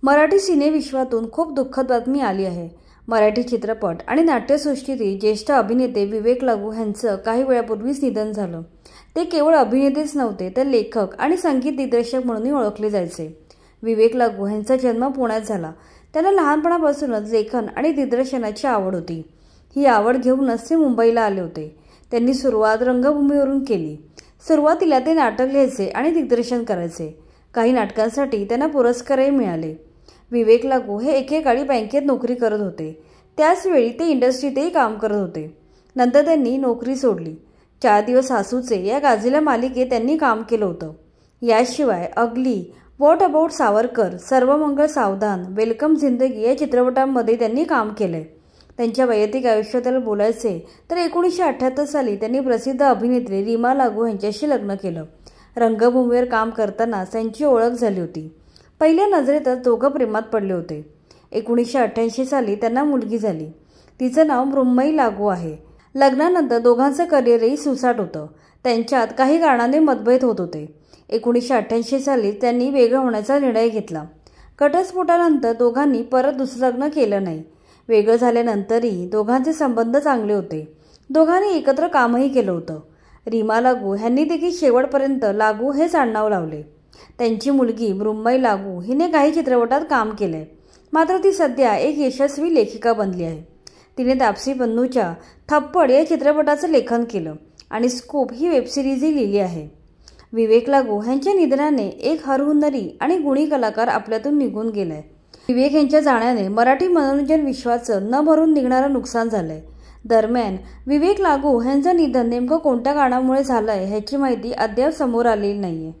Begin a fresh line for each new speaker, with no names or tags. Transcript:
मराठी सिनेविश्वातून खूप दुःखद बातमी आली आहे। मराठी चित्रपट आणि नाट्यसृष्टीतील ज्येष्ठ अभिनेते विवेक लागू यांचं काही वेळापूर्वीच निधन झालं। ते केवळ अभिनेतेच नव्हते तर लेखक आणि संगीत दिग्दर्शक म्हणूनही ओळखले जायचे। विवेक लागू यांचा जन्म पुण्यात झाला। त्यांना लहानपणापासूनच लेखन आणि दिग्दर्शनाची आवड होती। ही आवड घेऊनच ते मुंबईला आले होते। त्यांनी सुरुवात रंगभूमीवरून केली। सुरुवातीला ते नाटक लिहायचे आणि दिग्दर्शन करायचे। काही नाटकांसाठी त्यांना पुरस्कारही मिळाले। विवेक लागू हे एकेकाळी बँकेत नोकरी करत होते। त्याच वेळी ते इंडस्ट्रीतही काम करत होते। नंतर त्यांनी नोकरी सोडली। 4 दिवस सासूचे या गाजलेल्या मालिकेत त्यांनी काम केलं होतं। याशिवाय अगली, व्हॉट अबाउट सावरकर, सर्वमंगल सावधान, वेलकम जिंदगी या चित्रपटांमध्ये त्यांनी काम केलंय। त्यांच्या वैयक्तिक आयुष्याबद्दल बोलायचे तर 1978 साली त्यांनी प्रसिद्ध अभिनेत्री रीमा लागू यांच्याशी लग्न केलं। रंगभूमीवर काम करताना त्यांची ओळख झाली होती। पहिल्या नजरेतच दोघं प्रेमात पडले होते। 1988 साली त्यांना मुलगी झाली। तिचं नाव मृण्मयी लागू आहे। लग्नानंतर दोघांचं करिअरही सुसाट होतं। त्यांच्यात काही कारणाने मतभेद होत होते। 1988 साली त्यांनी वेगळं होण्याचा निर्णय घेतला। घटस्फोटानंतर दोघांनी परत दुसरं लग्न केलं नाही। वेगळं झाल्यानंतरही दोघांचे संबंध चांगले होते। दोघांनी एकत्र कामही केलं होतं। रीमा लागू यांनी देखील शेवटपर्यंत लागू हेच आडनाव लावले। त्यांची मुलगी मृण्मयी लागू हिने काही चित्रपटात काम केलंय। मात्र ती सध्या एक यशस्वी लेखिका बनली आहे। तिने तापसी पन्नूच्या थप्पड या चित्रपटाचं लेखन केलं आणि स्कूप ही वेबसिरीजही लिहिली आहे। विवेक लागू यांच्या निधनाने एक हरहुन्नरी आणि गुणी कलाकार आपल्यातून निघून गेलाय। विवेक यांच्या जाण्याने मराठी मनोरंजन विश्वाचं न भरून निघणारं नुकसान झालंय। दरम्यान विवेक लागू यांचं निधन नेमकं कोणत्या कारणामुळे झालंय ह्याची माहिती अद्याप समोर आलेली नाहीये।